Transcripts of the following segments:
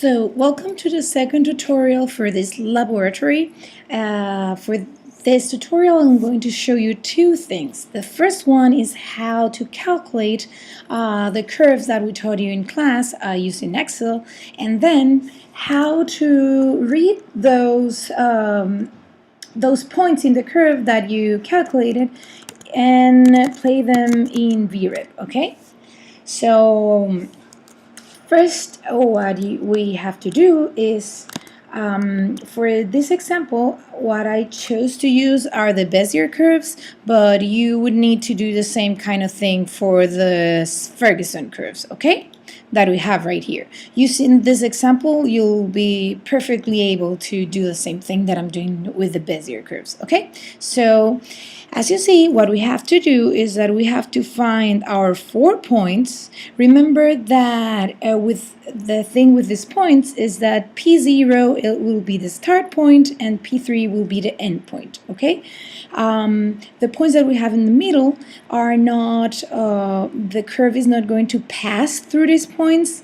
So, welcome to the second tutorial for this laboratory. For this tutorial, I'm going to show you two things. The first one is how to calculate the curves that we taught you in class using Excel, and then how to read those points in the curve that you calculated and play them in VRIP, okay? So, first, what we have to do is, for this example, what I chose to use are the Bezier curves, but you would need to do the same kind of thing for the Ferguson curves, okay? That we have right here. Using this example, you'll be perfectly able to do the same thing that I'm doing with the Bezier curves, okay? So, as you see, what we have to do is that we have to find our 4 points. Remember that with the thing with these points is that P0 it will be the start point and P3 will be the end point, okay? The points that we have in the middle are not, the curve is not going to pass through these points.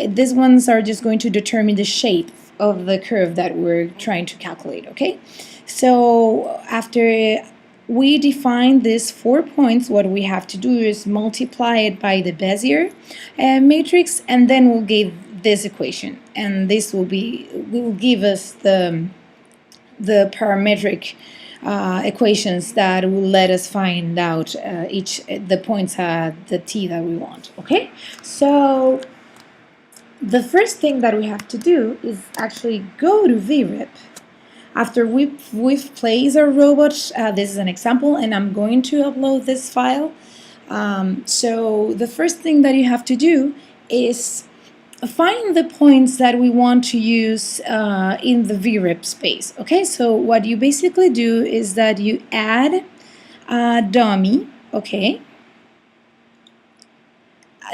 These ones are just going to determine the shape of the curve that we're trying to calculate, okay? So after we define these 4 points, what we have to do is multiply it by the Bezier matrix, and then we'll give this equation, and this will give us the parametric equations that will let us find out the points at the t that we want. Okay, so the first thing that we have to do is actually go to VRIP. After we've placed our robot, this is an example, and I'm going to upload this file. So the first thing that you have to do is find the points that we want to use in the VRIP space. Okay, so what you basically do is that you add a dummy, okay?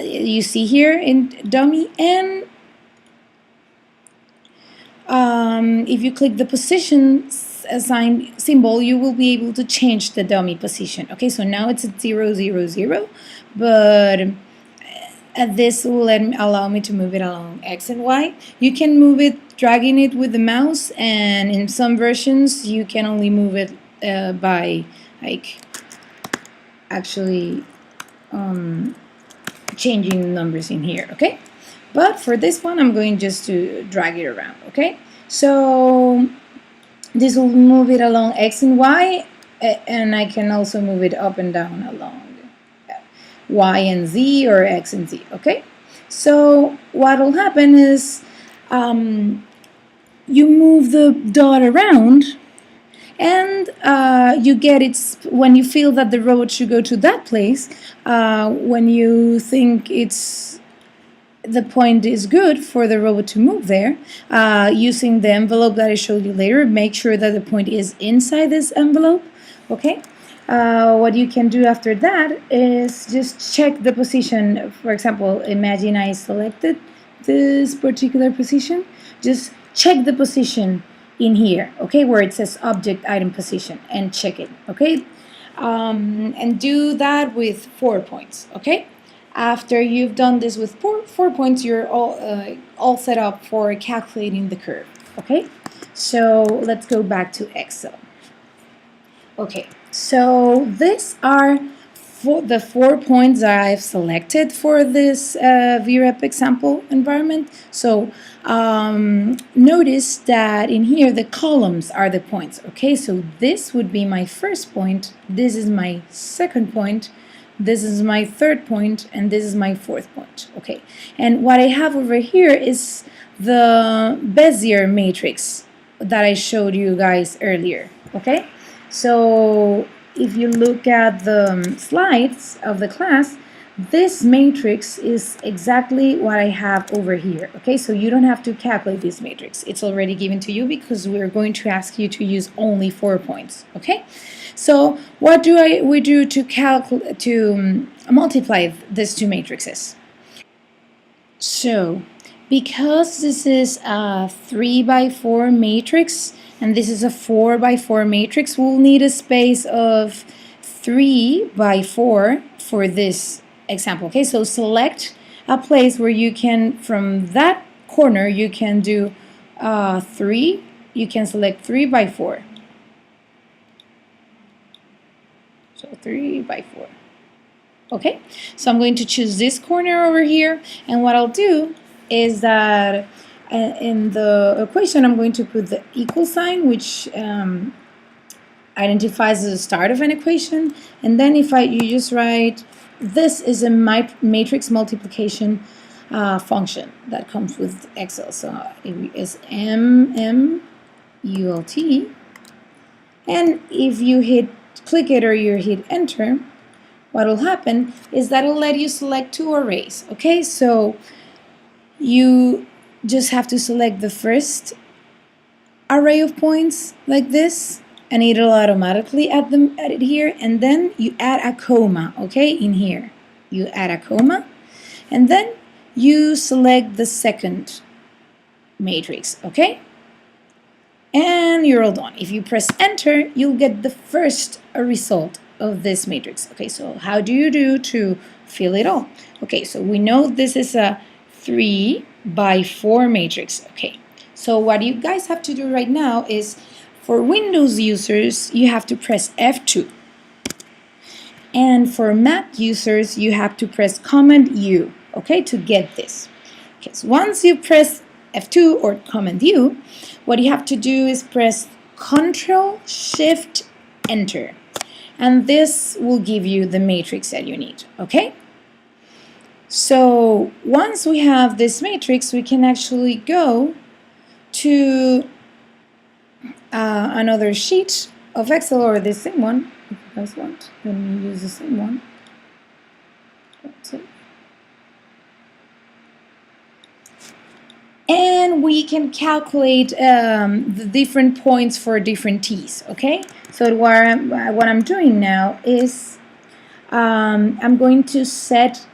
You see here in dummy, and if you click the position assign symbol, you will be able to change the dummy position. Okay, so now it's at 0, 0, 0, but this will allow me to move it along X and Y. You can move it dragging it with the mouse, and in some versions you can only move it by like actually changing numbers in here, okay? But for this one, I'm going just to drag it around, okay? So this will move it along X and Y, and I can also move it up and down along Y and Z or X and Z, okay? So what will happen is you move the dot around, and you get it when you feel that the robot should go to that place. When you think the point is good for the robot to move there, using the envelope that I showed you later, make sure that the point is inside this envelope, okay? What you can do after that is just check the position. For example, imagine I selected this particular position. Just check the position in here, okay, where it says object item position, and check it, okay? And do that with 4 points, okay? After you've done this with 4 points, you're all set up for calculating the curve, okay? So let's go back to Excel. Okay, so these are the 4 points that I've selected for this VREP example environment. So notice that in here the columns are the points, okay? So this would be my first point, this is my second point, this is my third point, and this is my fourth point, okay? And what I have over here is the Bezier matrix that I showed you guys earlier, okay? So if you look at the slides of the class, this matrix is exactly what I have over here, okay? So you don't have to calculate this matrix. It's already given to you because we're going to ask you to use only 4 points, okay? So what do we do to multiply these two matrices? So because this is a 3 by 4 matrix and this is a 4 by 4 matrix, we'll need a space of 3 by 4 for this example. Okay, so select a place where you can, from that corner, you can do 3. You can select 3 by 4. So 3 by 4. Okay, so I'm going to choose this corner over here, and what I'll do is that in the equation I'm going to put the equal sign, which identifies the start of an equation, and then if you just write, this is a matrix multiplication function that comes with Excel. So it is MULT, and if you click it or you hit enter, what will happen is that it'll let you select 2 arrays. Okay, so you just have to select the first array of points like this, and it'll automatically add it here, and then you add a comma. Okay, in here you add a comma, and then you select the second matrix. Okay, and you're all done. If you press enter, you'll get the first result of this matrix. Okay, so how do you do to fill it all? Okay, so we know this is a 3 by 4 matrix. Okay, so what you guys have to do right now is, for Windows users, you have to press F2. And for Mac users, you have to press Command U, okay, to get this. Okay, so once you press F2 or Command U, what you have to do is press Control Shift Enter. And this will give you the matrix that you need, okay? So once we have this matrix, we can actually go to another sheet of Excel, or the same one, if you guys want. Let me use the same one. That's it. And we can calculate the different points for different t's, okay? So what I'm doing now is I'm going to set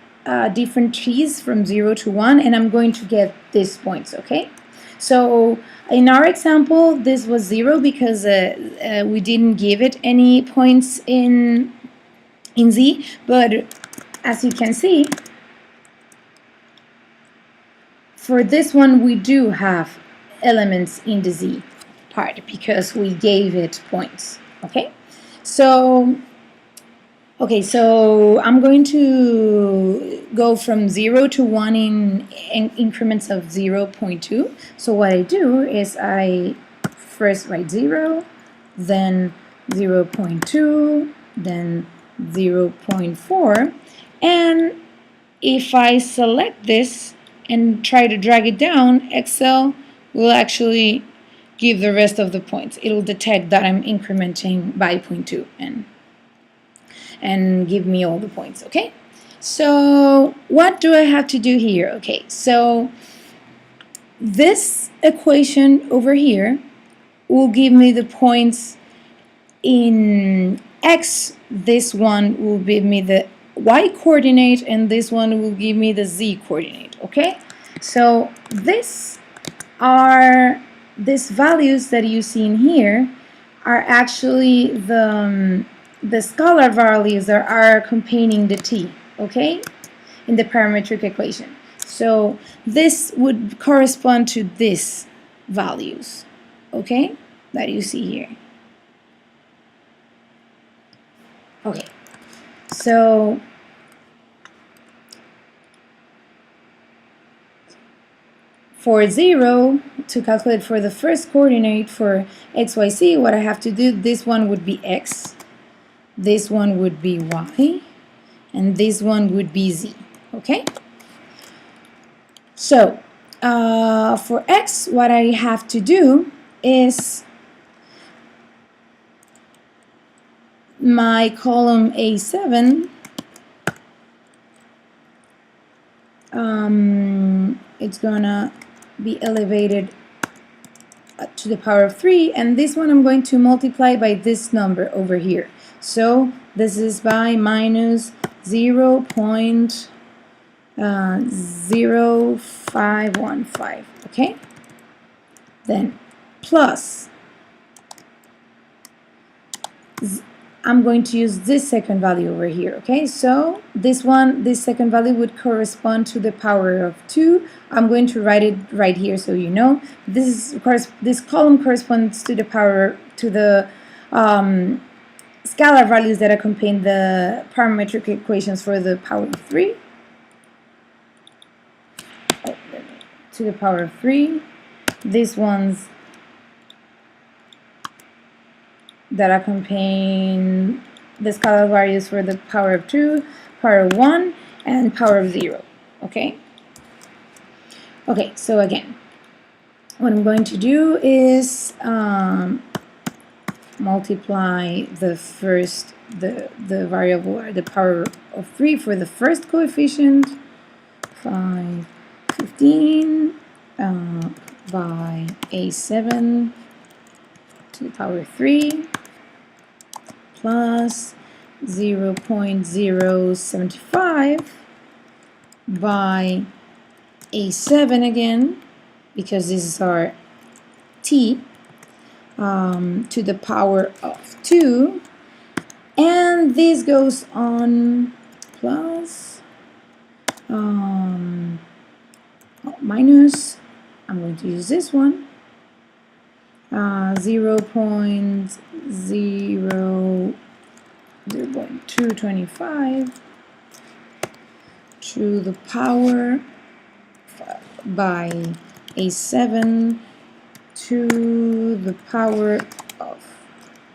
different t's from 0 to 1, and I'm going to get these points, okay? So in our example, this was 0 because we didn't give it any points in Z, but as you can see, for this one we do have elements in the Z part because we gave it points, okay? So I'm going to go from 0 to 1 in increments of 0.2. So what I do is I first write 0, then 0.2, then 0.4, and if I select this and try to drag it down, Excel will actually give the rest of the points. It'll detect that I'm incrementing by 0.2 and give me all the points, okay? So what do I have to do here? Okay, so this equation over here will give me the points in X. This one will give me the Y coordinate, and this one will give me the Z coordinate, okay? So these values that you see in here are actually the scalar values that are containing the t, okay, in the parametric equation. So this would correspond to these values, okay, that you see here. Okay, so for 0, to calculate for the first coordinate for x, y, z, what I have to do, this one would be x, this one would be y, and this one would be z, okay? So for x, what I have to do is my column A7, it's gonna be elevated to the power of 3, and this one I'm going to multiply by this number over here. So this is by minus 0.0515, okay? Then plus I'm going to use this second value over here, okay? So this second value would correspond to the power of 2. I'm going to write it right here so you know. This column corresponds to the power, to the scalar values that accompany the parametric equations for the power of 3. To the power of 3. These ones that accompany the scalar values for the power of 2, power of 1, and power of 0. Okay? Okay, so again, what I'm going to do is multiply the variable, or the power of 3 for the first coefficient, 5, 15, by A7 to the power of 3 plus 0.075 by A7 again, because this is our t, to the power of 2, and this goes on plus minus, I'm going to use this one, 0.225 to the power by A7 to the power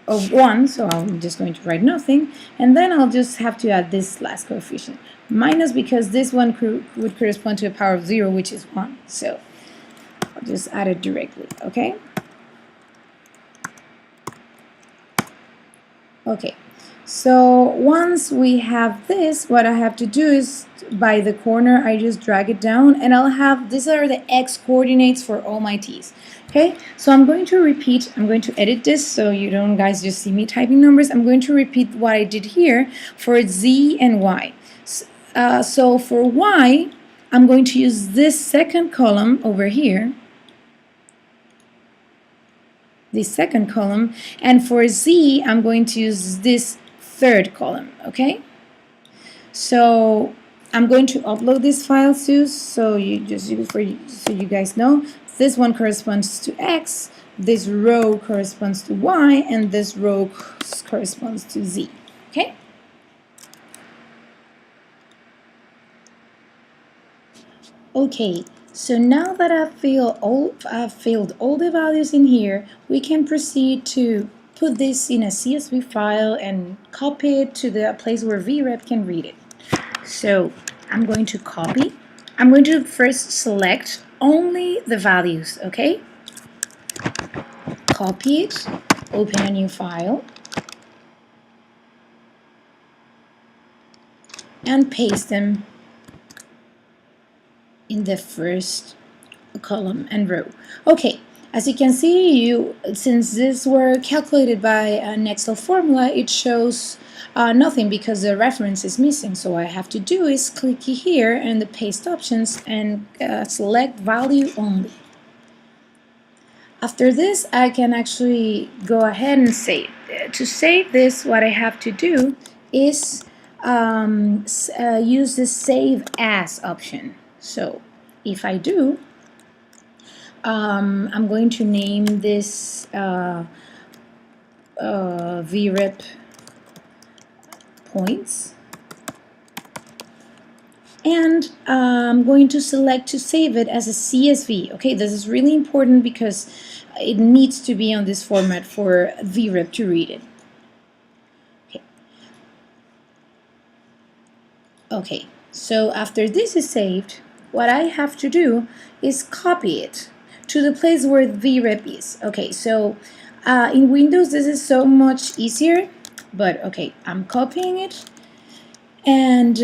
of 1, so I'm just going to write nothing, and then I'll just have to add this last coefficient, minus, because this one would correspond to a power of 0, which is 1, so I'll just add it directly, okay? Okay, so once we have this, what I have to do is, by the corner, I just drag it down, and I'll have, these are the x coordinates for all my t's. Okay, so I'm going to repeat, I'm going to edit this so you don't guys just see me typing numbers. I'm going to repeat what I did here for z and y. So for y, I'm going to use this second column over here, this second column, and for z, I'm going to use this third column, okay? So I'm going to upload this file too, so you guys know. This one corresponds to x, this row corresponds to y, and this row corresponds to z, okay? Okay, so now that I've filled all the values in here, we can proceed to put this in a CSV file and copy it to the place where VREP can read it. So I'm going to copy. I'm going to first select only the values, okay? Copy it, open a new file, and paste them in the first column and row. Okay, as you can see, since these were calculated by an Excel formula, it shows nothing because the reference is missing. So what I have to do is click here in the paste options and select value only. After this, I can actually go ahead and save. To save this, what I have to do is use the Save As option. So if I do, I'm going to name this VREP points, and I'm going to select to save it as a CSV. Okay, this is really important because it needs to be on this format for VREP to read it. Okay, so after this is saved, what I have to do is copy it to the place where VREP is. Okay, so in Windows this is so much easier, but okay, I'm copying it, and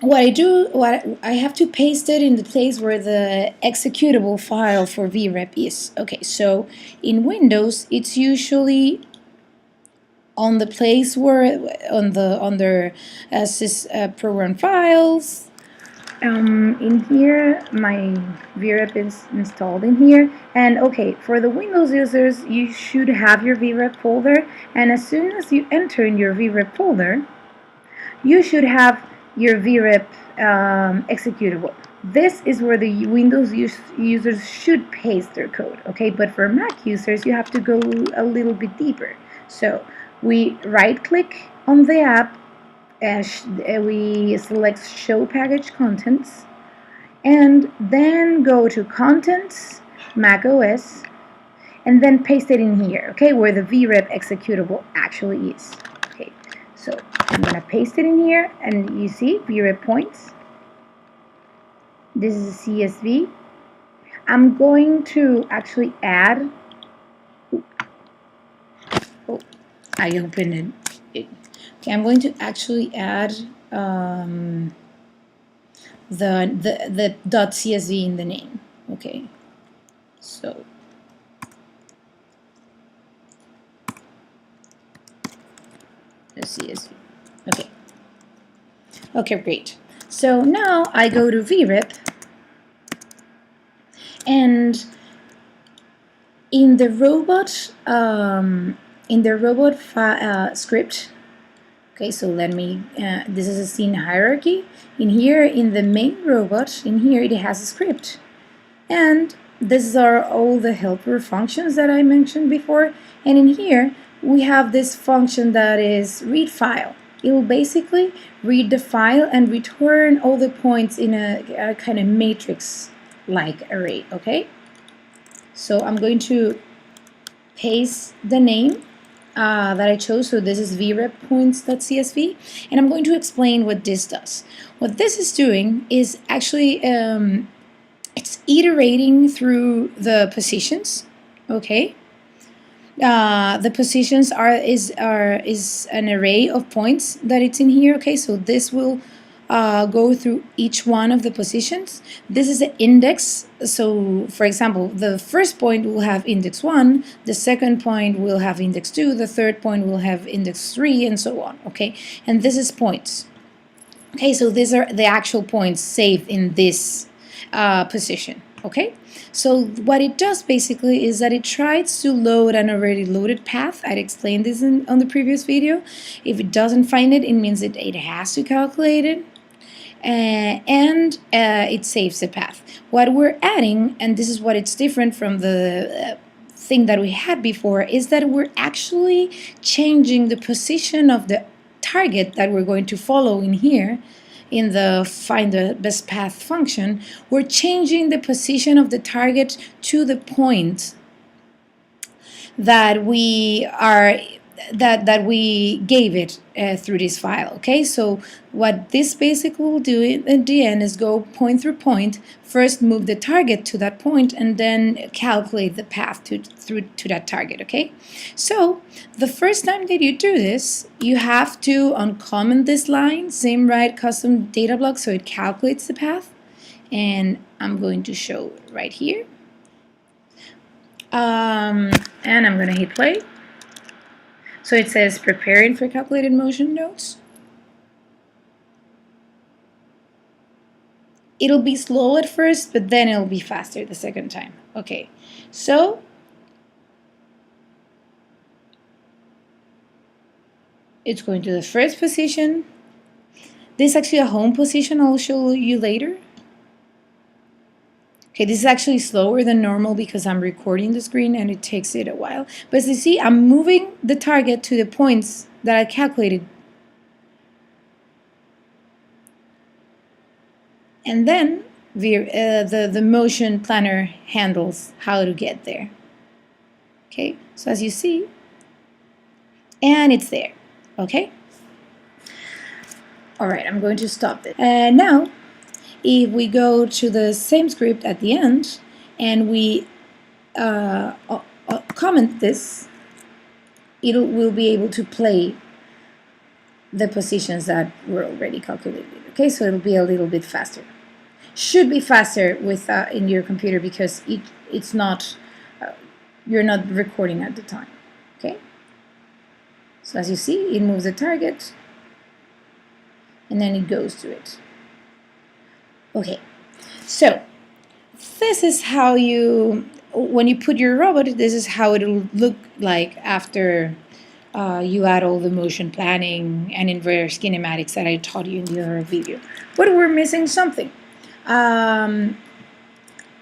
what I have to paste it in the place where the executable file for VREP is. Okay, so in Windows it's usually on the place where under program files, in here my VREP is installed in here, and okay, for the Windows users you should have your VREP folder, and as soon as you enter in your VREP folder you should have your VREP executable. This is where the Windows users should paste their code, okay? But for Mac users, you have to go a little bit deeper. So we right-click on the app, we select Show Package Contents, and then go to Contents, Mac OS, and then paste it in here, okay, where the VREP executable actually is. Okay, so I'm gonna paste it in here, and you see VREP points. This is a CSV. I'm going to actually add. Oh, I opened it. Okay, I'm going to actually add the .csv in the name. Okay, so the CSV. Okay. Okay, great. So now I go to VREP, and in the robot script. Okay, so let me. This is a scene hierarchy. In here, in the main robot, in here it has a script, and these are all the helper functions that I mentioned before. And in here we have this function that is read file. It will basically read the file and return all the points in a kind of matrix-like array, okay? So I'm going to paste the name that I chose, so this is vrep points.csv, and I'm going to explain what this does. What this is doing is actually it's iterating through the positions, okay? The positions is an array of points that it's in here, okay? So this will go through each one of the positions. This is an index, so for example, the first point will have index 1, the second point will have index 2, the third point will have index 3, and so on, okay? And this is points. Okay, so these are the actual points saved in this position, okay? So what it does basically is that it tries to load an already loaded path. I'd explained this on the previous video. If it doesn't find it, it means it has to calculate it. And it saves the path. What we're adding, and this is what it's different from the thing that we had before, is that we're actually changing the position of the target that we're going to follow in here. In the find the best path function, we're changing the position of the target to the point that we are that we gave it through this file. Okay, so what this basically will do in the end is go point through point, first move the target to that point, and then calculate the path to that target. Okay, so the first time that you do this, you have to uncomment this line, same right custom data block, so it calculates the path, and I'm going to show it right here. And I'm going to hit play. So it says preparing for calculated motion nodes. It'll be slow at first, but then it'll be faster the second time. Okay, so it's going to the first position. This is actually a home position, I'll show you later. Okay, this is actually slower than normal because I'm recording the screen and it takes it a while. But as you see, I'm moving the target to the points that I calculated. And then the motion planner handles how to get there. Okay, so as you see, and it's there. Okay? All right, I'm going to stop it. And now, if we go to the same script at the end and we comment this, we'll be able to play the positions that were already calculated. Okay, so it'll be a little bit faster. Should be faster with in your computer because it's not you're not recording at the time. Okay, so as you see, it moves the target and then it goes to it. Okay, so this is how when you put your robot, this is how it'll look like after you add all the motion planning and inverse kinematics that I taught you in the other video. But we're missing something.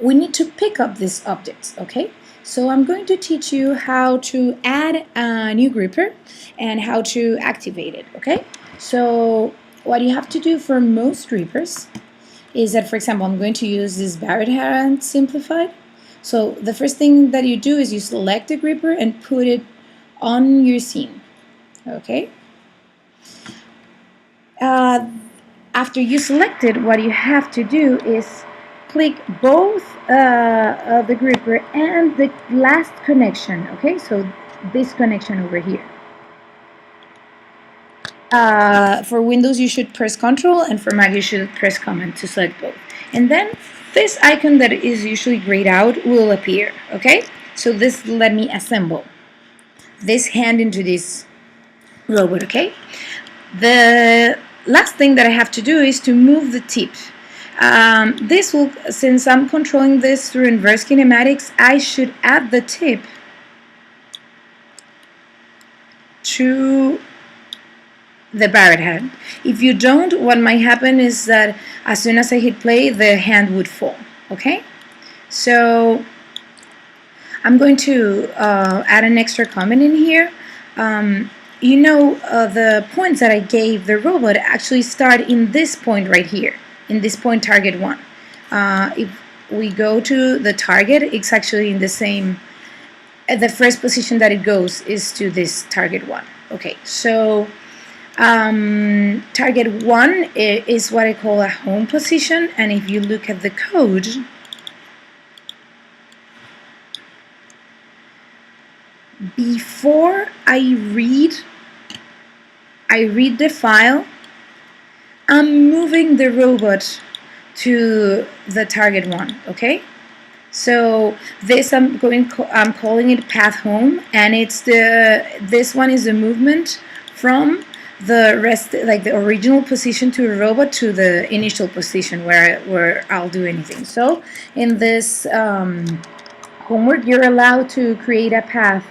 We need to pick up these objects, okay? So I'm going to teach you how to add a new gripper and how to activate it, okay? So what you have to do for most grippers is that, for example, I'm going to use this Barrett hand simplified. So the first thing that you do is you select the gripper and put it on your scene, okay? After you select it, what you have to do is click both the gripper and the last connection, okay? So this connection over here. For Windows, you should press Control, and for Mac, you should press Command to select both. And then this icon that is usually grayed out will appear, okay? So this let me assemble this hand into this robot, okay? The last thing that I have to do is to move the tip. This will, since I'm controlling this through inverse kinematics, I should add the tip to the Barrett hand. If you don't, what might happen is that as soon as I hit play, the hand would fall, okay? So I'm going to add an extra comment in here. You know, the points that I gave the robot actually start in this point right here, in this point target 1. If we go to the target, it's actually in the same, the first position that it goes is to this target 1. Okay, so target 1 is what I call a home position, and if you look at the code, before I read the file, I'm moving the robot to the target 1, okay? So this I'm calling it path home, and this one is the movement from the rest, like the original position to a robot to the initial position where I'll do anything. So in this homework, you're allowed to create a path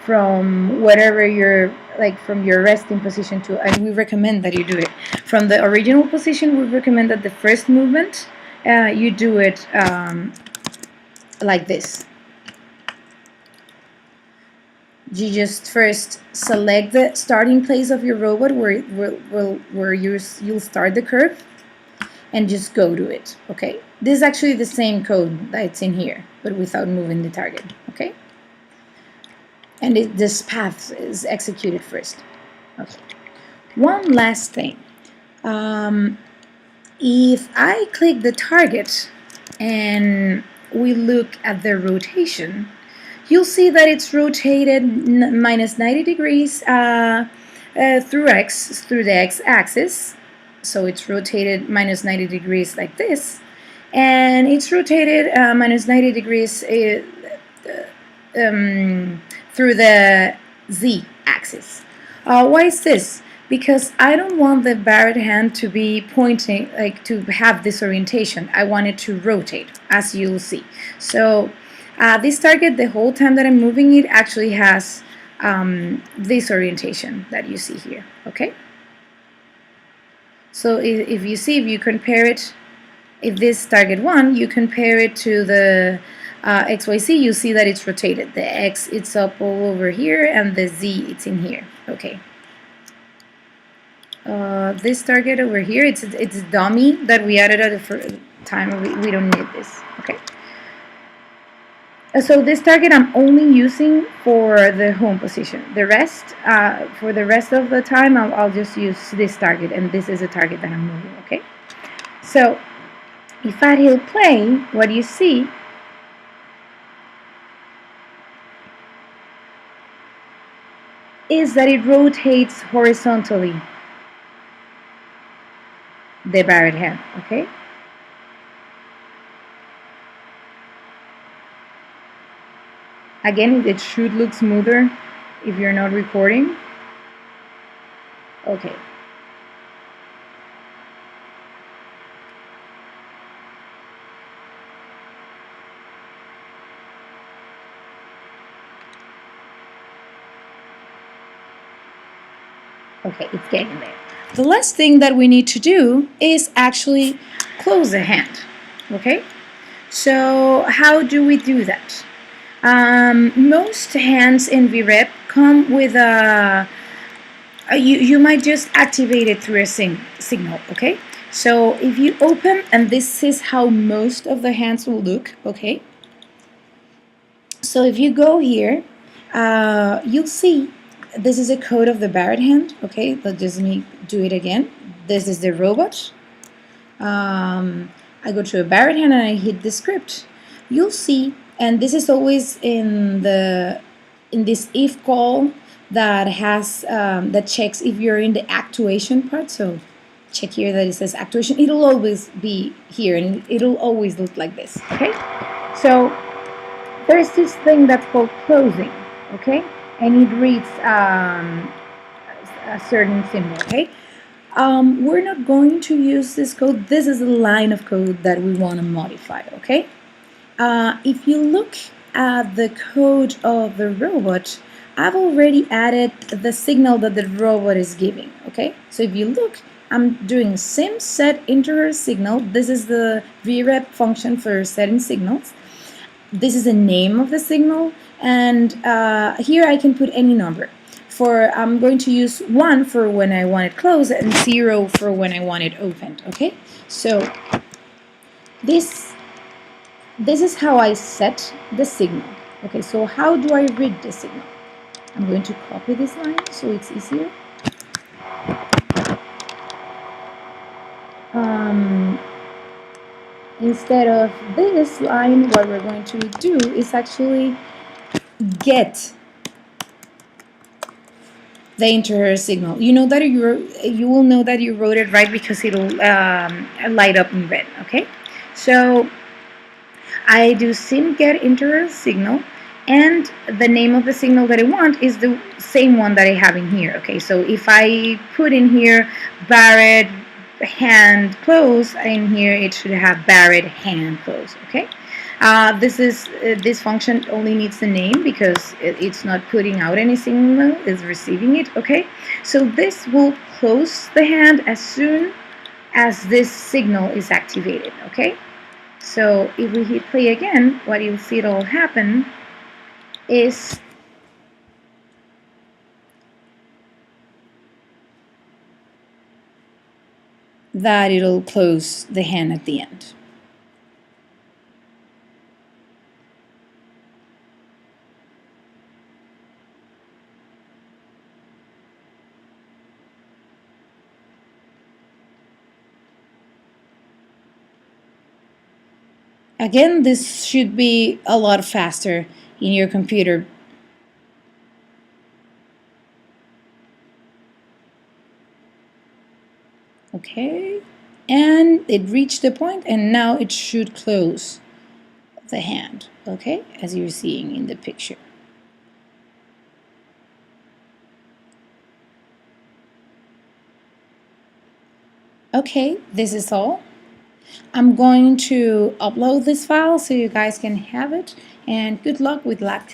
from whatever you're, like from your resting position to, and we recommend that you do it from the original position. We recommend that the first movement you do it like this. You just first select the starting place of your robot where you'll start the curve, and just go to it, okay? This is actually the same code that's in here, but without moving the target, okay? And this path is executed first. Okay. One last thing. If I click the target and we look at the rotation, you'll see that it's rotated minus 90 degrees through the x-axis. So it's rotated minus 90 degrees like this, and it's rotated minus 90 degrees through the z-axis. Why is this? Because I don't want the Barrett hand to be pointing, like to have this orientation. I want it to rotate, as you'll see. So this target, the whole time that I'm moving it, actually has this orientation that you see here, okay? So if you compare it, if this target 1, you compare it to the XYZ, you see that it's rotated. The X, it's up all over here, and the Z, it's in here, okay? This target over here, it's dummy that we added at the first time. We don't need this, okay? So this target I'm only using for the home position. The rest, for the rest of the time, I'll just use this target, and this is a target that I'm moving, okay? So if I hit play, what you see is that it rotates horizontally the Barrett hand, okay? Again, it should look smoother if you're not recording. Okay. Okay, it's getting there. The last thing that we need to do is actually close the hand. Okay, so how do we do that? Most hands in VREP come with you might just activate it through a signal. Okay, so if you open, and this is how most of the hands will look. Okay, so if you go here, you'll see this is a code of the Barrett hand. Okay, let just me do it again. This is the robot. I go to a Barrett hand and I hit the script. You'll see, and this is always in this if call that has that checks if you're in the actuation part. So check here that it says actuation. It'll always be here, and it'll always look like this. Okay, so there's this thing that's called closing. Okay, and it reads a certain symbol. Okay. We're not going to use this code. This is a line of code that we want to modify, okay? If you look at the code of the robot, I've already added the signal that the robot is giving, okay? So if you look, I'm doing sim set integer signal. This is the vrep function for setting signals. This is the name of the signal, and here I can put any number. I'm going to use 1 for when I want it closed and 0 for when I want it opened, okay? So this is how I set the signal. Okay, so how do I read the signal? I'm going to copy this line so it's easier. Instead of this line, what we're going to do is actually get the integer signal. You know that you will know that you wrote it right because it'll light up in red. Okay, so I do sim get integer signal, and the name of the signal that I want is the same one that I have in here. Okay, so if I put in here Barrett hand close, in here it should have Barrett hand close. Okay. This function only needs the name because it's not putting out any signal, it's receiving it, okay? So this will close the hand as soon as this signal is activated, okay? So if we hit play again, what you'll see it'll happen is that it'll close the hand at the end. Again, this should be a lot faster in your computer. Okay, and it reached the point, and now it should close the hand, okay, as you're seeing in the picture. Okay, this is all. I'm going to upload this file so you guys can have it, and good luck with lab